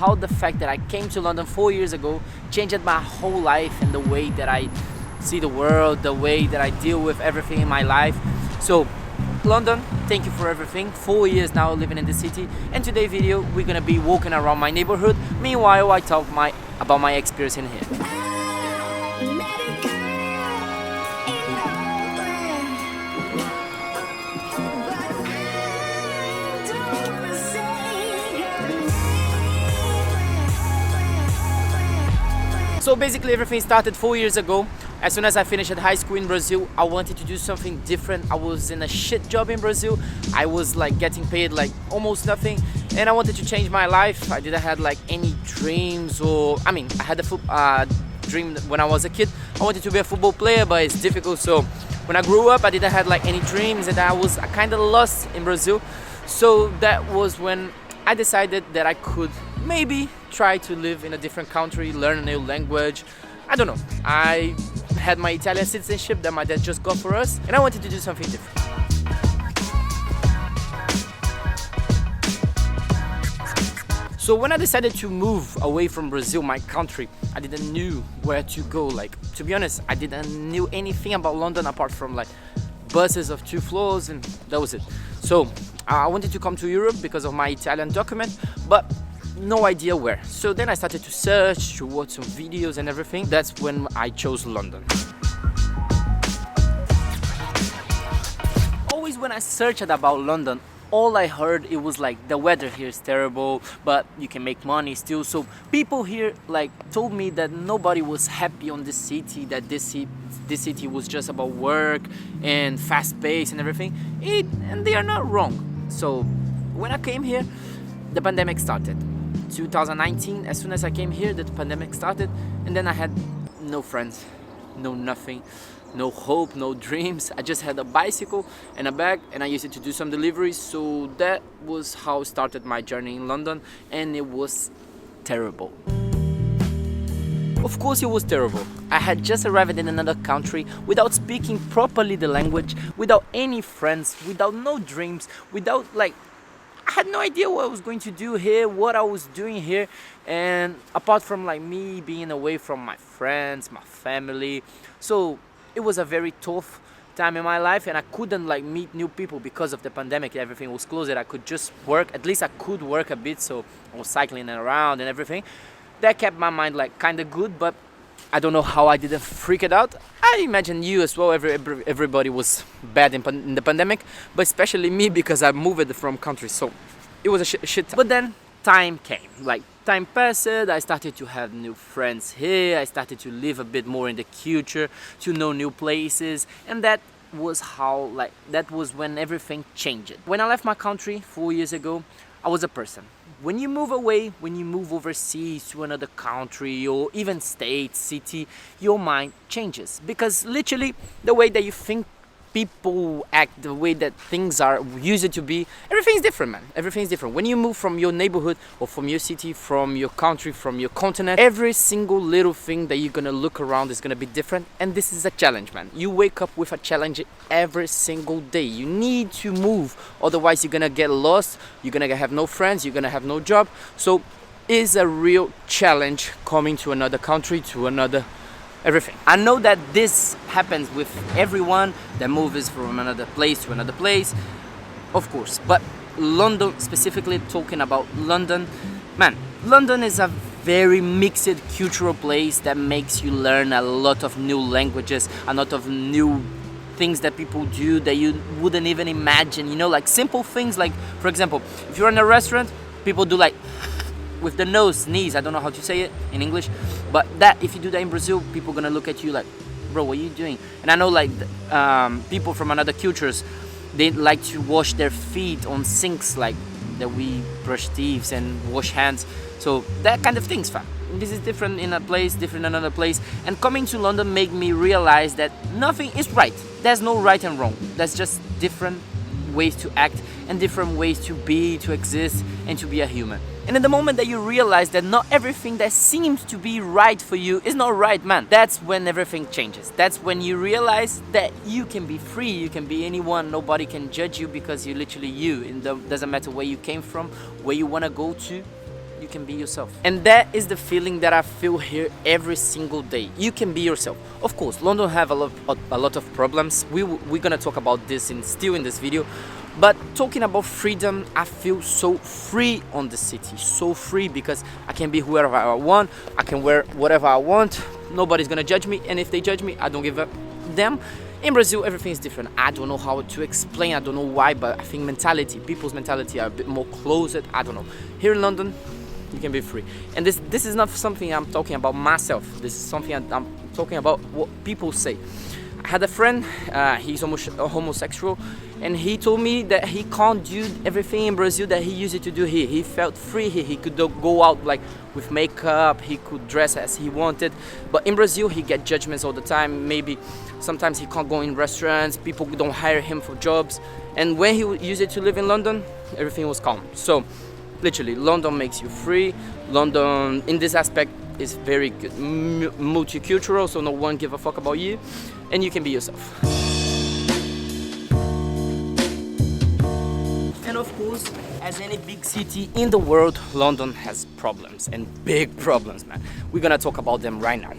How the fact that I came to London 4 years ago changed my whole life and the way that I see the world, the way that I deal with everything in my life. So London, thank you for everything. 4 years now living in the city, and today's video we're gonna be walking around my neighborhood. Meanwhile, I talk about my experience in here. So basically everything started 4 years ago. As soon as I finished high school in Brazil, I wanted to do something different. I was in a shit job in Brazil. I was like getting paid like almost nothing, and I wanted to change my life. I didn't have like any dreams, or I had a dream when I was a kid. I wanted to be a football player, but it's difficult. So when I grew up, I didn't have like any dreams, and I was kind of lost in Brazil. So that was when I decided that I could maybe try to live in a different country, learn a new language. I don't know. I had my Italian citizenship that my dad just got for us, and I wanted to do something different. So when I decided to move away from Brazil, my country, I didn't knew where to go. Like, to be honest, I didn't knew anything about London apart from like buses of 2 floors, and that was it. So I wanted to come to Europe because of my Italian document, but no idea where. So then I started to search, to watch some videos and everything. That's when I chose London. Always when I searched about London, all I heard it was like the weather here is terrible, but you can make money still. So people here like told me that nobody was happy on this city, that this city was just about work and fast pace and everything. And they are not wrong. So when I came here, the pandemic started. 2019, as soon as I came here, the pandemic started, and then I had no friends, no nothing, no hope, no dreams. I just had a bicycle and a bag, and I used it to do some deliveries. So that was how started my journey in London, and it was terrible. Of course it was terrible. I had just arrived in another country without speaking properly the language, without any friends, without no dreams, without like I had no idea what I was going to do here, what I was doing here, and apart from like me being away from my friends, my family. So it was a very tough time in my life, and I couldn't like meet new people because of the pandemic. Everything was closed. I could just work, at least I could work a bit, so I was cycling around and everything. That kept my mind like kind of good, but I don't know how I didn't freak it out. I imagine you as well, everybody was bad in the pandemic, but especially me because I moved from country, so it was a shit time. But then time came, like time passed, I started to have new friends here, I started to live a bit more in the culture, to know new places, and that was when everything changed. When I left my country 4 years ago, I was a person. When you move away, when you move overseas to another country or even state, city, your mind changes. Because literally the way that you think people act, the way that things are used to be, everything's different, man. Everything's different. When you move from your neighborhood or from your city, from your country, from your continent, every single little thing that you're gonna look around is gonna be different. And this is a challenge, man. You wake up with a challenge every single day. You need to move, otherwise you're gonna get lost, you're gonna have no friends, you're gonna have no job. So it's a real challenge coming to another country, to another everything. I know that this happens with everyone that moves from another place to another place, of course, but London, specifically talking about London, man, London is a very mixed cultural place that makes you learn a lot of new languages, a lot of new things that people do that you wouldn't even imagine, you know, like simple things, like for example, if you're in a restaurant, people do like with the nose, sneeze, I don't know how to say it in English, but that if you do that in Brazil, people gonna look at you like, bro, what are you doing? And I know like people from another cultures, they like to wash their feet on sinks like that we brush teeth and wash hands. So that kind of things, fam. This is different in a place, different in another place. And coming to London made me realize that nothing is right. There's no right and wrong. There's just different ways to act and different ways to be, to exist, and to be a human. And in the moment that you realize that not everything that seems to be right for you is not right, man, that's when everything changes. That's when you realize that you can be free, you can be anyone, nobody can judge you because you're literally you. It doesn't matter where you came from, where you want to go to, you can be yourself. And that is the feeling that I feel here every single day. You can be yourself. Of course, London have a lot of problems. We're gonna talk about this still in this video. But talking about freedom, I feel so free on the city. So free because I can be whoever I want. I can wear whatever I want. Nobody's gonna judge me. And if they judge me, I don't give a damn. In Brazil, everything is different. I don't know how to explain. I don't know why, but I think people's mentality are a bit more closed. I don't know. Here in London, you can be free. And this is not something I'm talking about myself. This is something I'm talking about what people say. I had a friend, he's homosexual, and he told me that he can't do everything in Brazil that he used to do here. He felt free here. He could go out like with makeup, he could dress as he wanted. But in Brazil, he get judgments all the time. Maybe sometimes he can't go in restaurants, people don't hire him for jobs. And when he used to live in London, everything was calm. So literally, London makes you free. London, in this aspect, is very good. Multicultural, so no one give a fuck about you. And you can be yourself. And of course, as any big city in the world, London has problems, and big problems, man. We're gonna talk about them right now.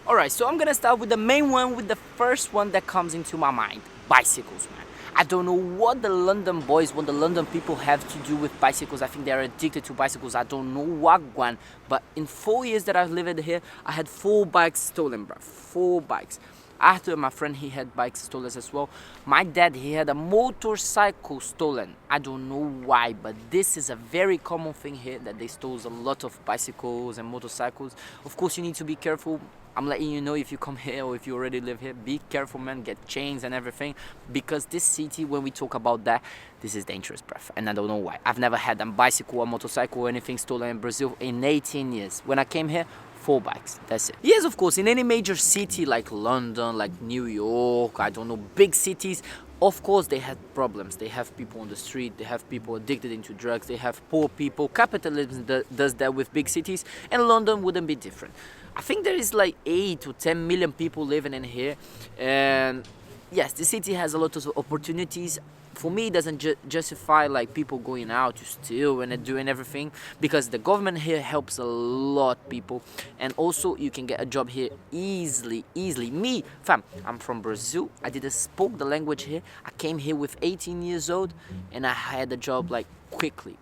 Alright, so I'm gonna start with the main one, with the first one that comes into my mind. Bicycles, man. I don't know what the London boys, what the London people have to do with bicycles. I think they're addicted to bicycles. I don't know what one. But in 4 years that I've lived here, I had 4 bikes stolen, bro. 4 bikes. After my friend, he had bikes stolen as well. My dad, he had a motorcycle stolen. I don't know why, but this is a very common thing here, that they stole a lot of bicycles and motorcycles. Of course, you need to be careful. I'm letting you know, if you come here or if you already live here, be careful, man. Get chains and everything, because this city, when we talk about that, this is dangerous, bruv. And I don't know why. I've never had a bicycle, a motorcycle, or anything stolen in Brazil in 18 years. When I came here, 4 bikes, that's it. Yes, of course, in any major city like London, like New York, I don't know, big cities, of course they have problems. They have people on the street, they have people addicted into drugs, they have poor people. Capitalism does that with big cities, and London wouldn't be different. I think there is like 8 to 10 million people living in here, and yes, the city has a lot of opportunities. For me, it doesn't justify like people going out to steal and doing everything, because the government here helps a lot people, and also you can get a job here easily. Me, fam, I'm from Brazil. I didn't spoke the language here. I came here with 18 years old, and I had a job like quickly.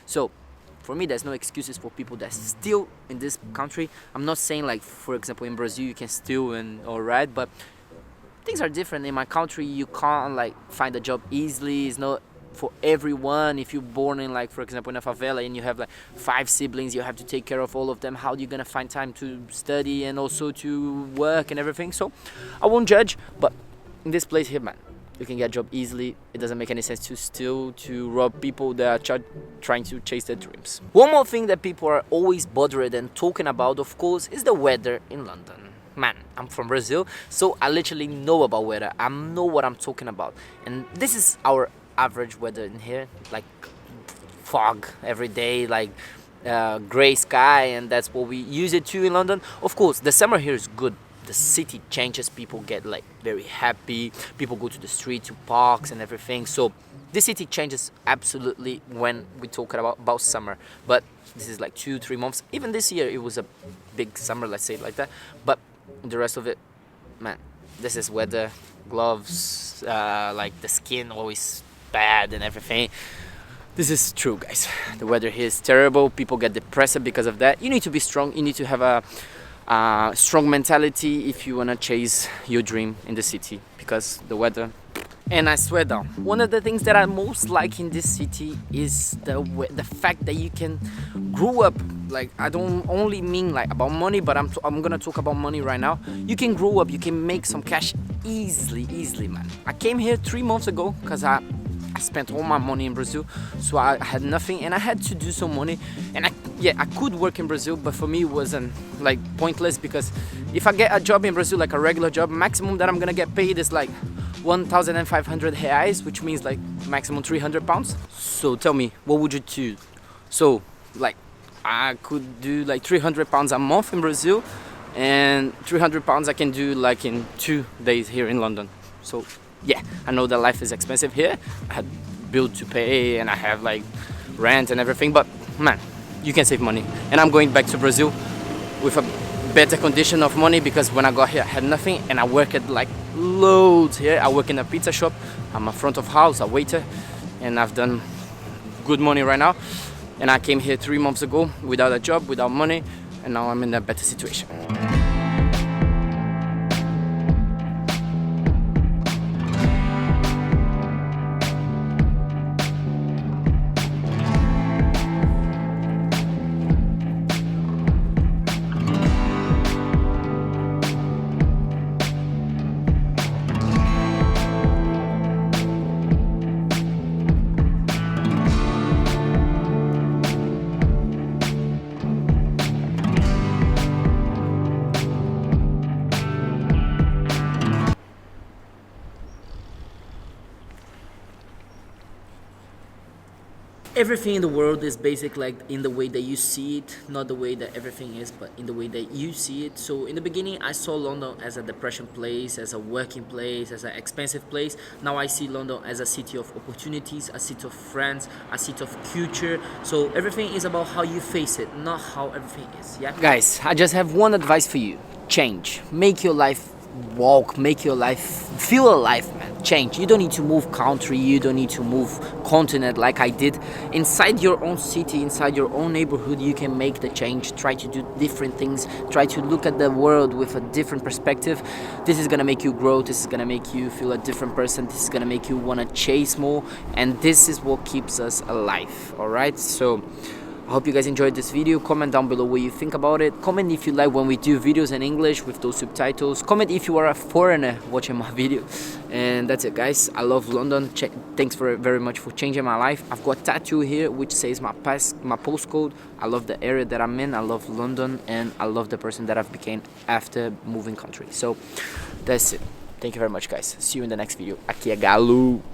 So for me, there's no excuses for people that steal in this country. I'm not saying like, for example, in Brazil you can steal and alright, but things are different. In my country, you can't like find a job easily. It's not for everyone. If you're born in, like, for example, in a favela and you have like 5 siblings, you have to take care of all of them. How are you gonna find time to study and also to work and everything? So I won't judge, but in this place here, man, you can get a job easily. It doesn't make any sense to steal, to rob people that are trying to chase their dreams. One more thing that people are always bothered and talking about, of course, is the weather in London. Man, I'm from Brazil, so I literally know about weather. I know what I'm talking about. And this is our average weather in here, like fog every day, like gray sky, and that's what we use it to in London. Of course, the summer here is good. The city changes, people get like very happy, people go to the street, to parks and everything. So the city changes absolutely when we talk about summer. But this is like 2-3 months. Even this year it was a big summer, let's say it like that. But the rest of it, man, this is weather, gloves, like the skin always bad and everything. This is true, guys. The weather here is terrible. People get depressed because of that. You need to be strong. You need to have a strong mentality if you want to chase your dream in the city, because the weather. And I swear down, one of the things that I most like in this city is the fact that you can grow up. Like, I don't only mean like about money, but I'm gonna talk about money right now. You can grow up, you can make some cash easily, man. I came here 3 months ago because I spent all my money in Brazil, so I had nothing, and I had to do some money. And I could work in Brazil, but for me it wasn't like pointless, because if I get a job in Brazil, like a regular job, maximum that I'm gonna get paid is like 1,500 reais, which means like maximum 300 pounds. So tell me, what would you do? So like, I could do like 300 pounds a month in Brazil, and 300 pounds I can do like in 2 days here in London. So yeah, I know that life is expensive here. I had bills to pay and I have like rent and everything, but man, you can save money. And I'm going back to Brazil with a better condition of money, because when I got here I had nothing, and I work at like loads here. I work in a pizza shop, I'm a front of house, a waiter, and I've done good money right now. And I came here 3 months ago without a job, without money, and now I'm in a better situation. Everything in the world is basic, like in the way that you see it, not the way that everything is, but in the way that you see it. So in the beginning I saw London as a depression place, as a working place, as an expensive place. Now I see London as a city of opportunities, a city of friends, a city of culture. So everything is about how you face it, not how everything is. Yeah, guys, I just have one advice for you: change. Make your life walk, make your life feel alive, man. Change. You don't need to move country, you don't need to move continent like I did. Inside your own city, inside your own neighborhood, you can make the change. Try to do different things, try to look at the world with a different perspective. This is gonna make you grow, this is gonna make you feel a different person, this is gonna make you wanna chase more, and this is what keeps us alive. All right, so I hope you guys enjoyed this video. Comment down below what you think about it. Comment if you like when we do videos in English with those subtitles. Comment if you are a foreigner watching my video. And that's it, guys. I love London. Thanks very much for changing my life. I've got a tattoo here which says my postcode. I love the area that I'm in. I love London, and I love the person that I've become after moving country. So that's it. Thank you very much, guys. See you in the next video. Aqui é Galo.